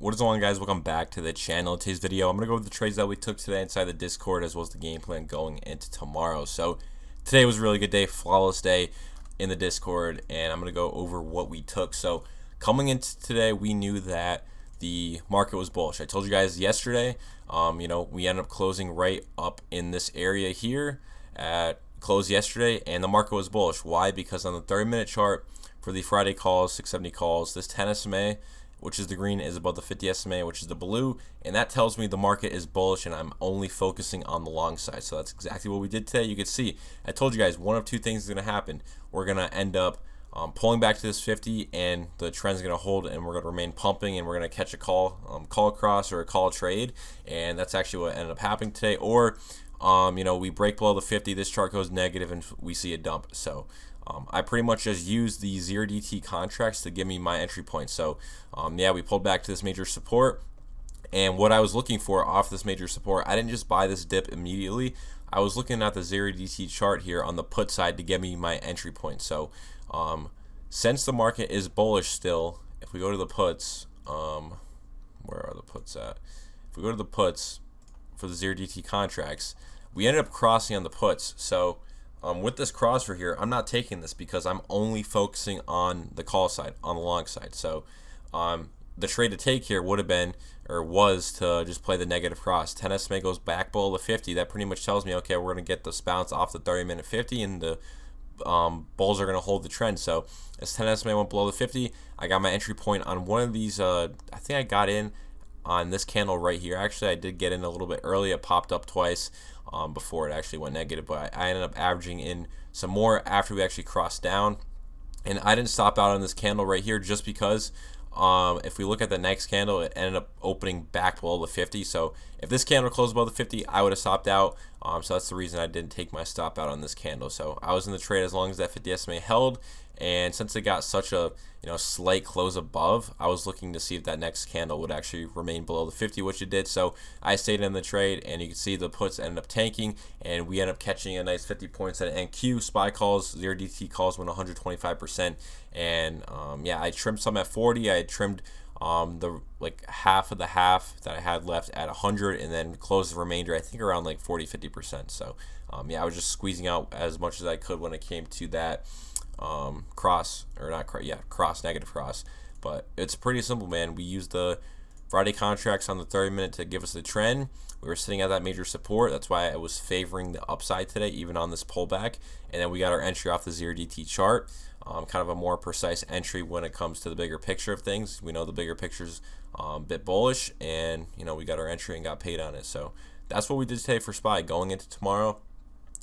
What is going on, guys? Welcome back to the channel. In today's video, I'm going to go over the trades that we took today inside the Discord as well as the game plan going into tomorrow. So today was a really good day, flawless day in the Discord, and I'm going to go over what we took. So coming into today, we knew that the market was bullish. I told you guys yesterday, we ended up closing right up in this area here at close yesterday, and the market was bullish. Why? Because on the 30-minute chart for the Friday calls, 670 calls, this 10 SMA, which is the green, is above the 50 SMA, which is the blue, and that tells me the market is bullish and I'm only focusing on the long side. So that's exactly what we did today. You can see, I told you guys, one of two things is going to happen. We're going to end up pulling back to this 50 and the trend's going to hold and we're going to remain pumping and we're going to catch a call across or a call trade, and that's actually what ended up happening today. Or we break below the 50, this chart goes negative and we see a dump. So I pretty much just used the 0DT contracts to give me my entry point. So we pulled back to this major support, and what I was looking for off this major support, I didn't just buy this dip immediately. I was looking at the 0DT chart here on the put side to get me my entry point. So since the market is bullish still, if we go to the puts, where are the puts at? If we go to the puts for the 0DT contracts, we ended up crossing on the puts. So with this crosser here, I'm not taking this because I'm only focusing on the call side, on the long side. So the trade to take here would have been, or was, to just play the negative cross. 10 SMA goes back below the 50. That pretty much tells me, okay, we're going to get this bounce off the 30-minute 50 and the bulls are going to hold the trend. So as 10 SMA went below the 50, I got my entry point on one of these. I think I got in on this candle right here. Actually, I did get in a little bit early. It popped up twice before it actually went negative, but I ended up averaging in some more after we actually crossed down, and I didn't stop out on this candle right here just because if we look at the next candle, it ended up opening back below the 50. So if this candle closed below the 50, I would have stopped out. So that's the reason I didn't take my stop out on this candle. So I was in the trade as long as that 50 SMA held, and since it got such a slight close above, I was looking to see if that next candle would actually remain below the 50, which it did. So I stayed in the trade, and you can see the puts ended up tanking, and we ended up catching a nice 50 points at NQ. SPY calls, 0DT calls went 125%, and I trimmed some at 40. I trimmed the half of the half that I had left at 100, and then closed the remainder, I think, around 40-50%. So I was just squeezing out as much as I could when it came to that negative cross. But it's pretty simple, man. We used the Friday contracts on the 30-minute to give us the trend. We were sitting at that major support. That's why I was favoring the upside today, even on this pullback. And then we got our entry off the 0DT chart. Kind of a more precise entry when it comes to the bigger picture of things. We know the bigger picture's a bit bullish, and we got our entry and got paid on it. So that's what we did today for SPY. Going into tomorrow,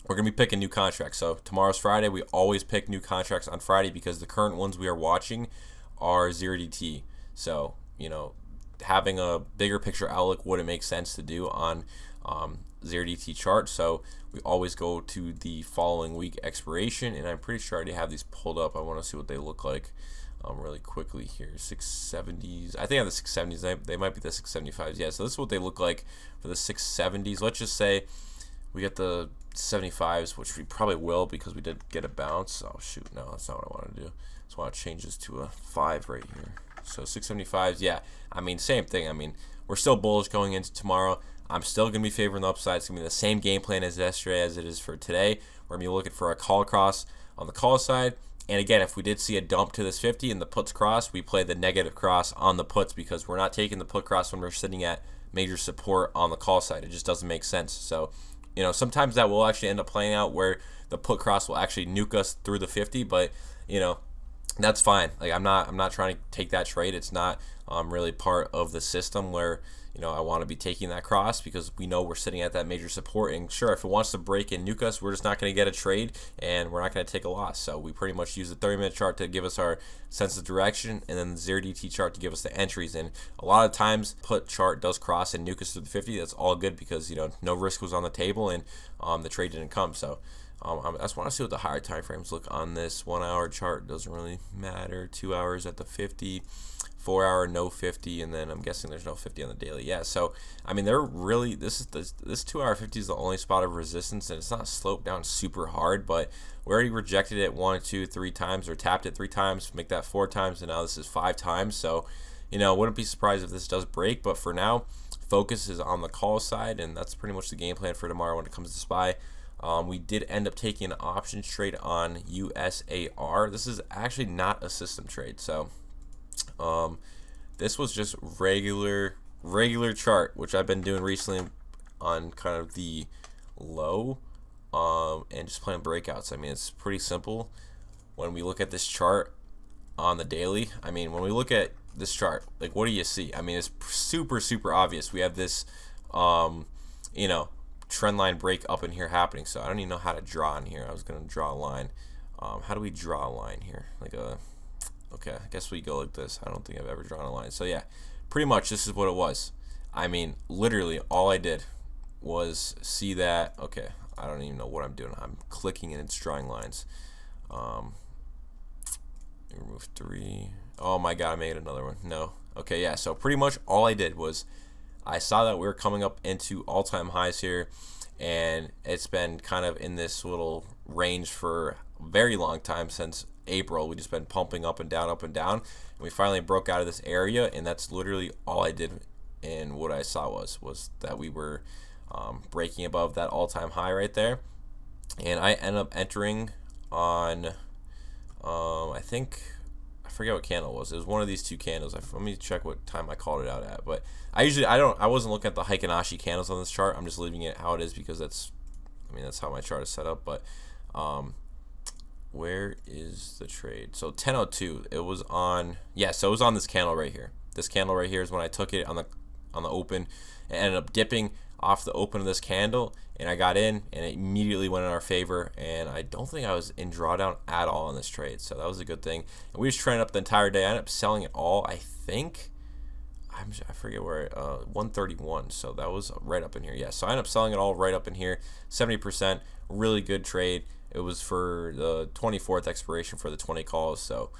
we're going to be picking new contracts. So tomorrow's Friday. We always pick new contracts on Friday because the current ones we are watching are 0DT. So, having a bigger picture outlook wouldn't make sense to do on 0DT chart. So we always go to the following week expiration, and I'm pretty sure I already have these pulled up. I want to see what they look like really quickly here. 670s. I think I have the 670s. They might be the 675s. Yeah, so this is what they look like for the 670s. Let's just say we get the 75s, which we probably will because we did get a bounce. Oh shoot, no, that's not what I want to do. I just want to change this to a 5 right here. So 675s, yeah, same thing. We're still bullish going into tomorrow. I'm still going to be favoring the upside. It's going to be the same game plan as yesterday as it is for today. We're going to be looking for a call across on the call side. And again, if we did see a dump to this 50 and the puts cross, we play the negative cross on the puts because we're not taking the put cross when we're sitting at major support on the call side. It just doesn't make sense. So sometimes that will actually end up playing out where the put cross will actually nuke us through the 50, but that's fine. I'm not trying to take that trade. It's not really part of the system where I want to be taking that cross because we know we're sitting at that major support, and sure, if it wants to break and nuke us, we're just not going to get a trade and we're not going to take a loss. So we pretty much use the 30-minute chart to give us our sense of direction, and then the 0DT chart to give us the entries. And a lot of times put chart does cross and nuke us through the 50. That's all good because no risk was on the table and the trade didn't come. So I just want to see what the higher time frames look on this 1 hour chart. Doesn't really matter. 2 hours at the 50, 4 hour no 50, and then I'm guessing there's no 50 on the daily. Yeah, so they're really, this 2 hour 50 is the only spot of resistance, and it's not sloped down super hard, but we already rejected it 1, 2, 3 times, or tapped it 3 times, make that 4 times, and now this is 5 times. So wouldn't be surprised if this does break, but for now, focus is on the call side, and that's pretty much the game plan for tomorrow when it comes to SPY. We did end up taking an options trade on USAR. This is actually not a system trade, so this was just regular chart, which I've been doing recently on kind of the low, and just playing breakouts. I mean, it's pretty simple. When we look at this chart on the daily, I mean, when we look at this chart, like, what do you see? I mean, it's super obvious. We have this, trend line break up in here happening. So I don't even know how to draw in here. I was gonna draw a line. How do we draw a line here? Okay, I guess we go like this. I don't think I've ever drawn a line. So yeah, pretty much this is what it was. I mean, literally all I did was see that. Okay, I don't even know what I'm doing. I'm clicking and it's drawing lines. Remove 3. Oh my god, I made another one. No. Okay, yeah, so pretty much all I did was I saw that we were coming up into all-time highs here, and it's been kind of in this little range for a very long time, since April. We just been pumping up and down, and we finally broke out of this area, and that's literally all I did. And what I saw was that we were breaking above that all-time high right there, and I ended up entering on I forget what candle it was. It was one of these two candles. Let me check what time I called it out at. But I wasn't looking at the Heikin-Ashi candles on this chart. I'm just leaving it how it is because that's how my chart is set up. But where is the trade? So 10:02. It was on. Yeah, so it was on this candle right here. This candle right here is when I took it on the open. It ended up dipping off the open of this candle, and I got in, and it immediately went in our favor, and I don't think I was in drawdown at all on this trade, so that was a good thing. And we just traded up the entire day. I ended up selling it all, I think. I forget where, 131, so that was right up in here. Yeah, so I ended up selling it all right up in here, 70%, really good trade. It was for the 24th expiration for the 20 calls, so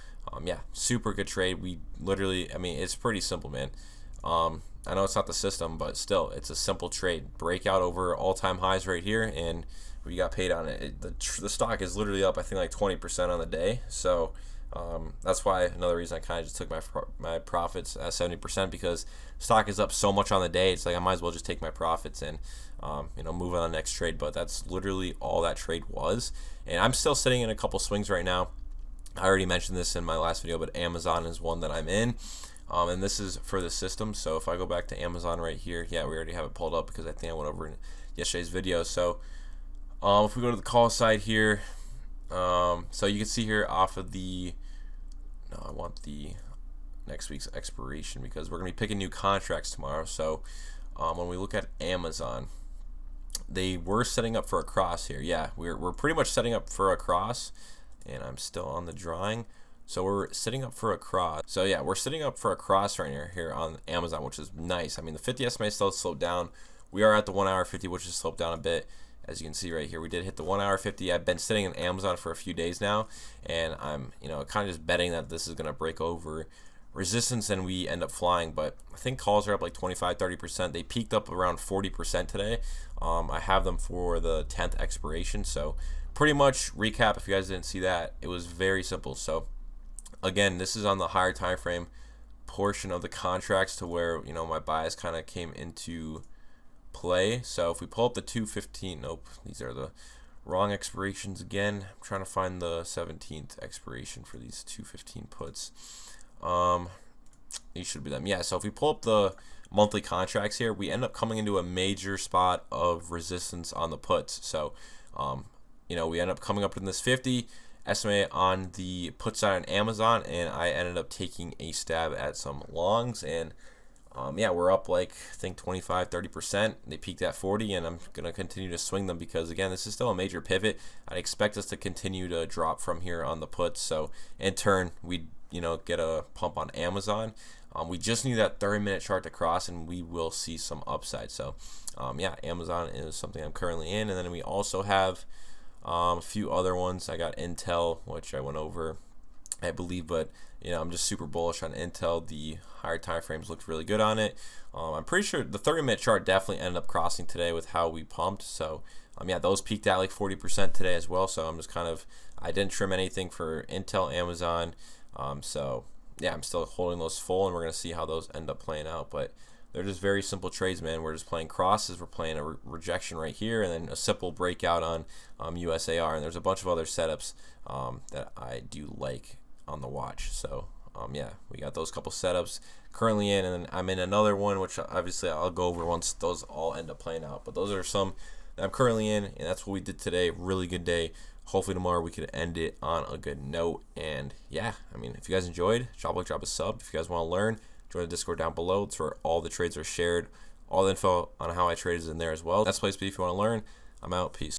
yeah, super good trade. We literally, I mean, it's pretty simple, man. I know it's not the system, but still, it's a simple trade. Breakout over all-time highs right here, and we got paid on it. The stock is literally up, I think, like 20% on the day. So that's why another reason I kind of just took my profits at 70%, because stock is up so much on the day. It's like I might as well just take my profits and move on to the next trade. But that's literally all that trade was. And I'm still sitting in a couple swings right now. I already mentioned this in my last video, but Amazon is one that I'm in. And this is for the system. So if I go back to Amazon right here, yeah, we already have it pulled up because I think I went over in yesterday's video. So if we go to the call side here, so you can see here off of the, no, I want the next week's expiration because we're going to be picking new contracts tomorrow. So when we look at Amazon, they were setting up for a cross here. Yeah, we're pretty much setting up for a cross, and I'm still on the drawing. So we're setting up for a cross. So yeah, we're setting up for a cross right here on Amazon, which is nice. I mean, the 50 SMA still slowed down. We are at the 1 hour 50, which has slowed down a bit. As you can see right here, we did hit the 1 hour 50. I've been sitting in Amazon for a few days now, and I'm kind of just betting that this is going to break over resistance and we end up flying. But I think calls are up like 25-30%. They peaked up around 40% today. I have them for the 10th expiration. So pretty much recap, if you guys didn't see that, it was very simple. So again, this is on the higher time frame portion of the contracts, to where my bias kind of came into play. So if we pull up the 215, nope, these are the wrong expirations again. I'm trying to find the 17th expiration for these 215 puts. These should be them. Yeah, so if we pull up the monthly contracts here, we end up coming into a major spot of resistance on the puts. So we end up coming up in this 50 estimate on the put side on Amazon, and I ended up taking a stab at some longs, and yeah, we're up like I think 25-30%. They peaked at 40, and I'm gonna continue to swing them because again, this is still a major pivot. I expect us to continue to drop from here on the puts, so in turn we get a pump on Amazon. We just need that 30-minute chart to cross, and we will see some upside. So yeah, Amazon is something I'm currently in, and then we also have a few other ones. I got Intel, which I went over, I believe, but I'm just super bullish on Intel. The higher time frames looked really good on it. I'm pretty sure the 30-minute chart definitely ended up crossing today with how we pumped. So yeah, those peaked at like 40% today as well. So I'm just I didn't trim anything for Intel, Amazon. So yeah, I'm still holding those full, and we're gonna see how those end up playing out. But they're just very simple trades, man. We're just playing crosses. We're playing a rejection right here, and then a simple breakout on USAR. And there's a bunch of other setups that I do like on the watch. So yeah, we got those couple setups currently in, and then I'm in another one, which obviously I'll go over once those all end up playing out. But those are some that I'm currently in, and that's what we did today. Really good day. Hopefully tomorrow we could end it on a good note. And yeah, I mean, if you guys enjoyed, drop a sub. If you guys want to learn, join the Discord down below. It's where all the trades are shared. All the info on how I trade is in there as well. That's the place to be if you want to learn. I'm out. Peace.